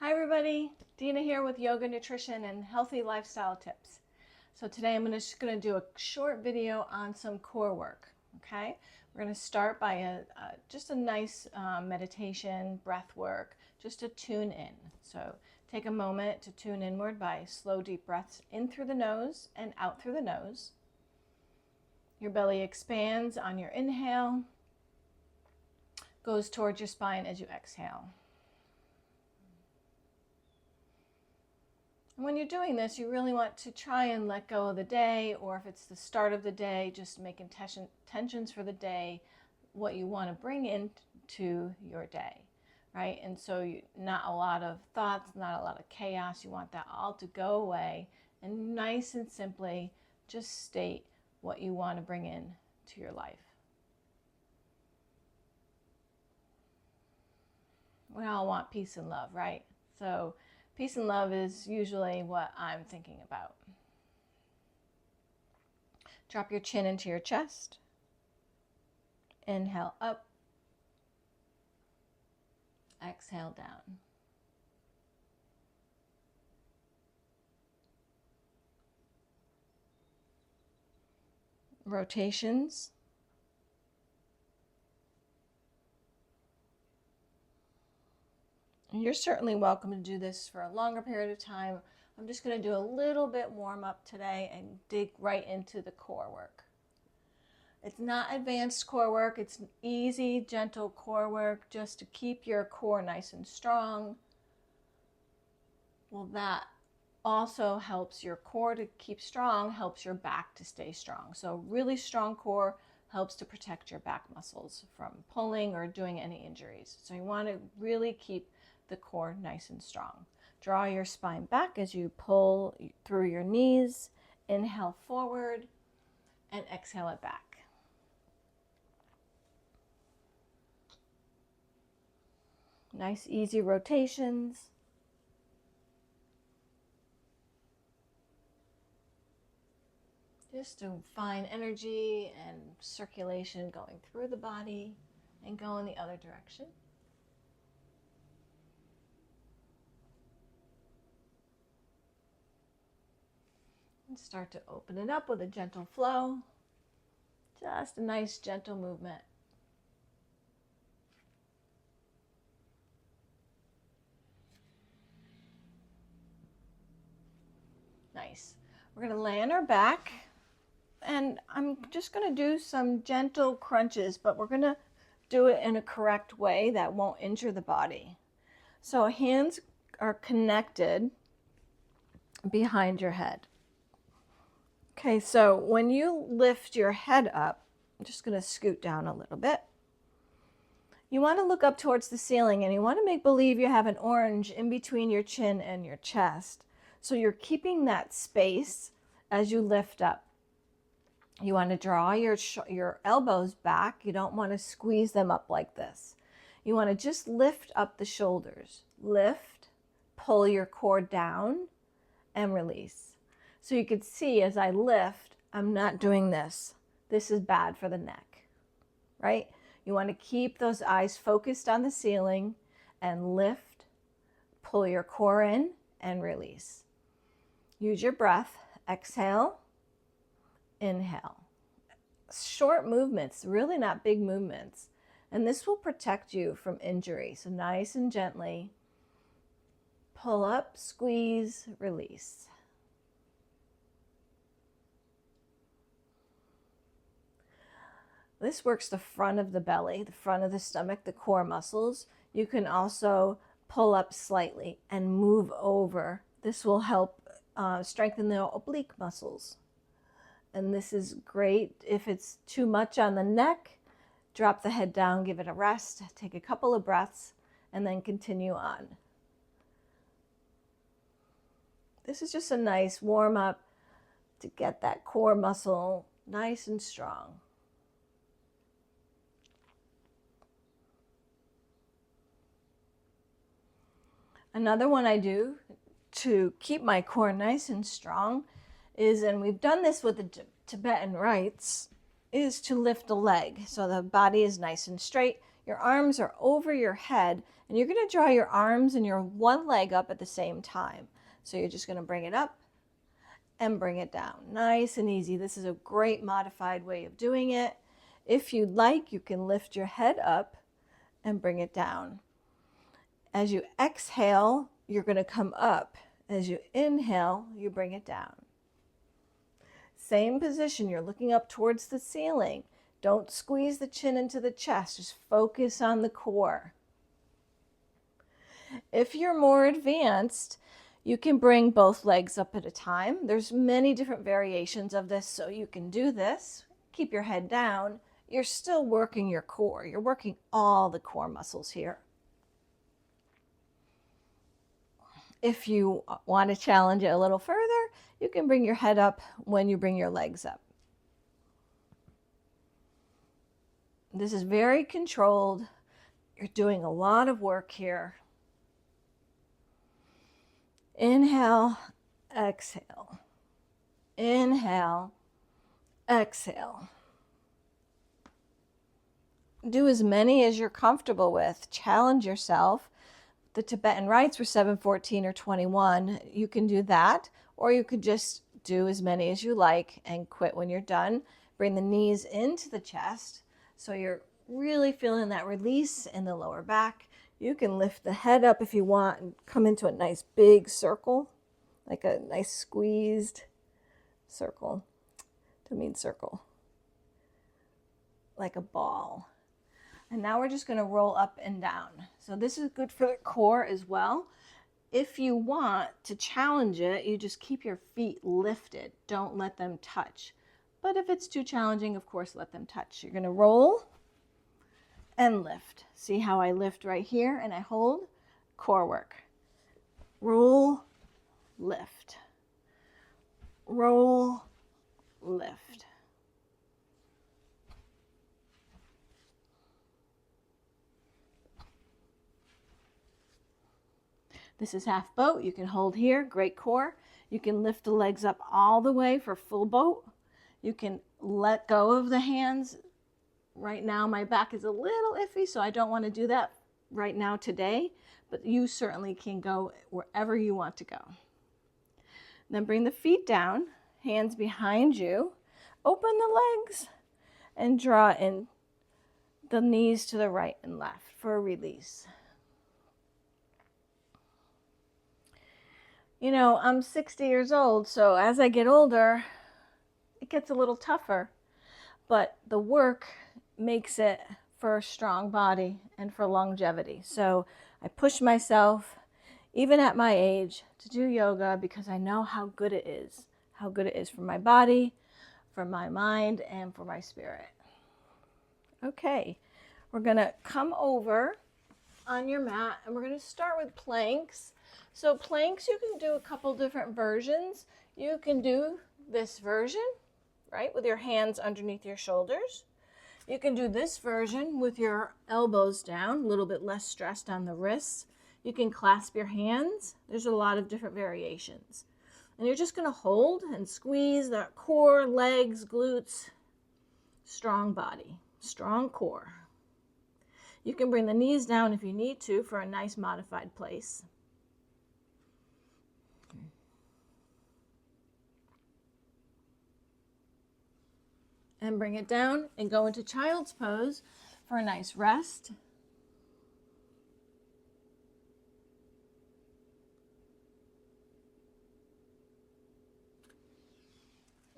Hi everybody, Dina here with Yoga, Nutrition, and Healthy Lifestyle Tips. So today I'm just going to do a short video on some core work, okay? We're going to start by just a nice meditation, breath work, just to tune in. So take a moment to tune inward by slow, deep breaths in through the nose and out through the nose. Your belly expands on your inhale, goes towards your spine as you exhale. When you're doing this, you really want to try and let go of the day, or if it's the start of the day, just make intentions for the day, what you want to bring into your day, right? And so not a lot of thoughts, not a lot of chaos. You want that all to go away and nice and simply just state what you want to bring in to your life. We all want peace and love, right? So peace and love is usually what I'm thinking about. Drop your chin into your chest. Inhale up. Exhale down. Rotations. And you're certainly welcome to do this for a longer period of time. I'm just going to do a little bit warm up today and dig right into the core work. It's not advanced core work. It's easy, gentle core work just to keep your core nice and strong. Well, that also helps your core to keep strong, helps your back to stay strong. So really strong core helps to protect your back muscles from pulling or doing any injuries. So you want to really keep the core nice and strong. Draw your spine back as you pull through your knees. Inhale forward and exhale it back. Nice easy rotations. Just to find energy and circulation going through the body and go in the other direction. And start to open it up with a gentle flow. Just a nice gentle movement. Nice. We're going to lay on our back. And I'm just going to do some gentle crunches, but we're going to do it in a correct way that won't injure the body. So hands are connected behind your head. Okay, so when you lift your head up, I'm just going to scoot down a little bit. You want to look up towards the ceiling and you want to make believe you have an orange in between your chin and your chest. So you're keeping that space as you lift up. You want to draw your elbows back. You don't want to squeeze them up like this. You want to just lift up the shoulders. Lift, pull your core down, and release. So you can see as I lift, I'm not doing this. This is bad for the neck, right? You want to keep those eyes focused on the ceiling and lift, pull your core in, and release. Use your breath. Exhale, inhale. Short movements, really not big movements. And this will protect you from injury. So nice and gently, pull up, squeeze, release. This works the front of the belly, the front of the stomach, the core muscles. You can also pull up slightly and move over. This will help strengthen the oblique muscles. And this is great if it's too much on the neck. Drop the head down, give it a rest, take a couple of breaths, and then continue on. This is just a nice warm up to get that core muscle nice and strong. Another one I do to keep my core nice and strong is, and we've done this with the Tibetan rites, is to lift the leg. So the body is nice and straight. Your arms are over your head, and you're going to draw your arms and your one leg up at the same time. So you're just going to bring it up and bring it down. Nice and easy. This is a great modified way of doing it. If you'd like, you can lift your head up and bring it down. As you exhale, you're going to come up. As you inhale, you bring it down. Same position, you're looking up towards the ceiling. Don't squeeze the chin into the chest, just focus on the core. If you're more advanced, you can bring both legs up at a time. There's many different variations of this, so you can do this. Keep your head down. You're still working your core. You're working all the core muscles here. If you want to challenge it a little further, you can bring your head up when you bring your legs up. This is very controlled. You're doing a lot of work here. Inhale, exhale. Inhale, exhale. Do as many as you're comfortable with. Challenge yourself. The Tibetan rites were 7, 14, or 21. You can do that, or you could just do as many as you like and quit when you're done. Bring the knees into the chest so you're really feeling that release in the lower back. You can lift the head up if you want and come into a nice big circle, like a nice squeezed circle. To mean circle, like a ball. And now we're just going to roll up and down. So this is good for the core as well. If you want to challenge it, you just keep your feet lifted. Don't let them touch. But if it's too challenging, of course, let them touch. You're going to roll and lift. See how I lift right here and I hold? Core work. Roll, lift. Roll, lift. This is half boat. You can hold here, great core. You can lift the legs up all the way for full boat. You can let go of the hands. Right now my back is a little iffy, so I don't want to do that right now today, but you certainly can go wherever you want to go. Then bring the feet down, hands behind you, open the legs, and draw in the knees to the right and left for a release. You know, I'm 60 years old, so as I get older, it gets a little tougher, but the work makes it for a strong body and for longevity. So I push myself, even at my age, to do yoga because I know how good it is for my body, for my mind, and for my spirit. Okay, we're gonna come over on your mat and we're gonna start with planks. So planks, you can do a couple different versions. You can do this version, right, with your hands underneath your shoulders. You can do this version with your elbows down, a little bit less stressed on the wrists. You can clasp your hands. There's a lot of different variations. And you're just going to hold and squeeze that core, legs, glutes, strong body, strong core. You can bring the knees down if you need to for a nice modified place. And bring it down and go into child's pose for a nice rest.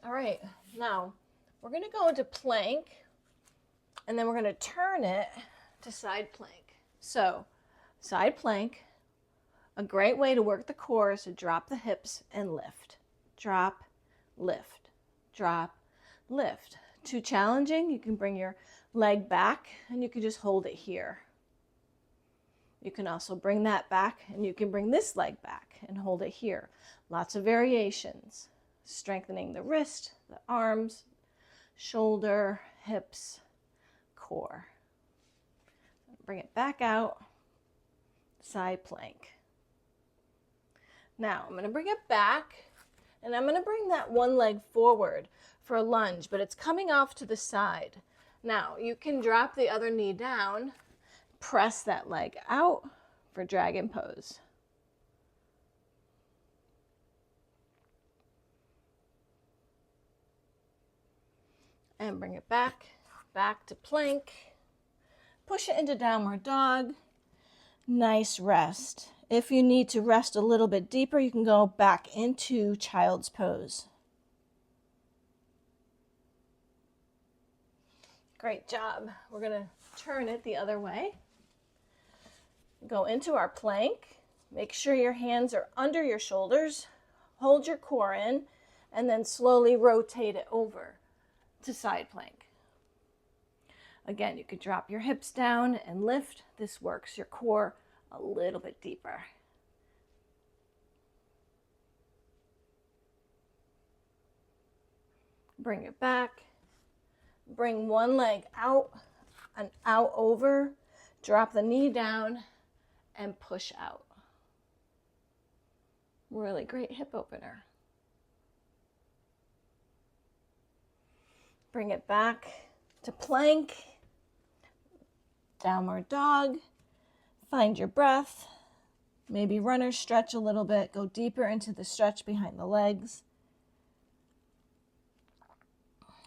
All right, now we're going to go into plank and then we're going to turn it to side plank. So side plank, a great way to work the core is to drop the hips and lift. Drop, lift, drop, lift. Too challenging, you can bring your leg back and you can just hold it here. You can also bring that back and you can bring this leg back and hold it here. Lots of variations. Strengthening the wrist, the arms, shoulder, hips, core. Bring it back out, side plank. Now I'm going to bring it back and I'm going to bring that one leg forward for a lunge, but it's coming off to the side. Now you can drop the other knee down press that leg out for dragon pose. And bring it back to plank. Push it into downward dog. Nice rest. If you need to rest a little bit deeper, you can go back into child's pose. Great job. We're going to turn it the other way. Go into our plank. Make sure your hands are under your shoulders. Hold your core in, and then slowly rotate it over to side plank. Again, you could drop your hips down and lift. This works your core a little bit deeper. Bring it back. Bring one leg out and out over. Drop the knee down and push out. Really great hip opener. Bring it back to plank, downward dog. Find your breath. Maybe runner stretch a little bit. Go deeper into the stretch behind the legs.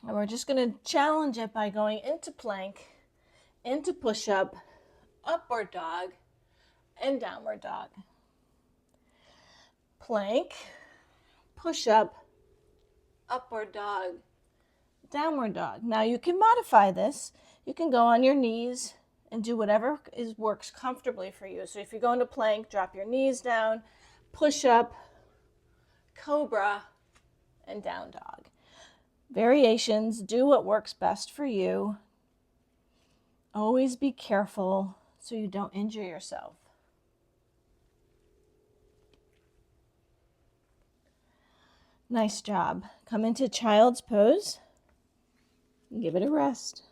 And we're just going to challenge it by going into plank, into push-up, upward dog, and downward dog. Plank, push-up, upward dog, downward dog. Now you can modify this. You can go on your knees and do whatever works comfortably for you. So if you go into plank, drop your knees down, push up, cobra, and down dog. Variations, do what works best for you. Always be careful so you don't injure yourself. Nice job. Come into child's pose and give it a rest.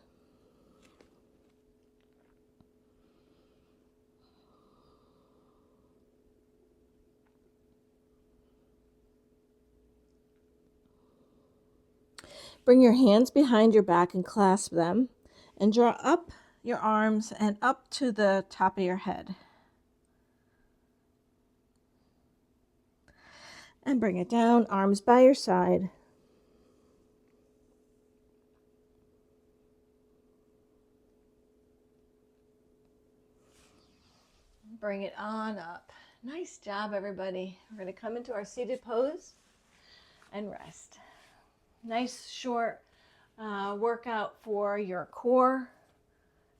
Bring your hands behind your back and clasp them, and draw up your arms and up to the top of your head. And bring it down, arms by your side. Bring it on up. Nice job, everybody. We're going to come into our seated pose and rest. Nice short workout for your core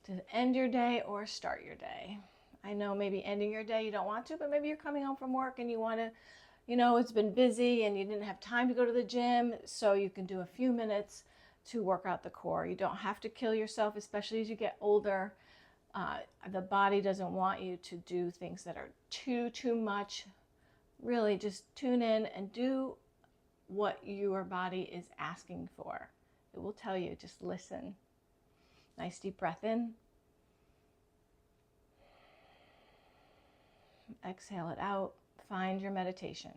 to end your day or start your day. I know maybe ending your day you don't want to, but maybe you're coming home from work and you want to, it's been busy and you didn't have time to go to the gym, so you can do a few minutes to work out the core. You don't have to kill yourself, especially as you get older. The body doesn't want you to do things that are too much. Really just tune in and do what your body is asking for. It will tell you, just listen. Nice deep breath in. Exhale it out. Find your meditation.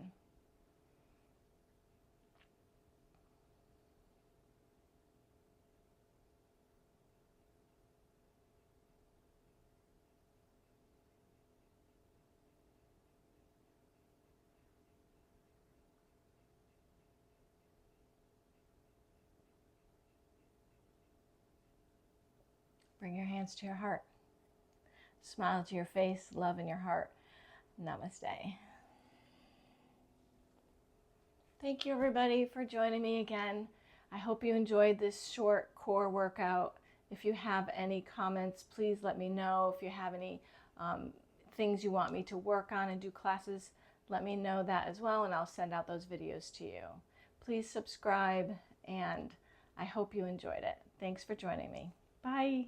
Bring your hands to your heart. Smile to your face, love in your heart. Namaste. Thank you, everybody, for joining me again. I hope you enjoyed this short core workout. If you have any comments, please let me know. If you have any things you want me to work on and do classes, let me know that as well, and I'll send out those videos to you. Please subscribe, and I hope you enjoyed it. Thanks for joining me. Bye.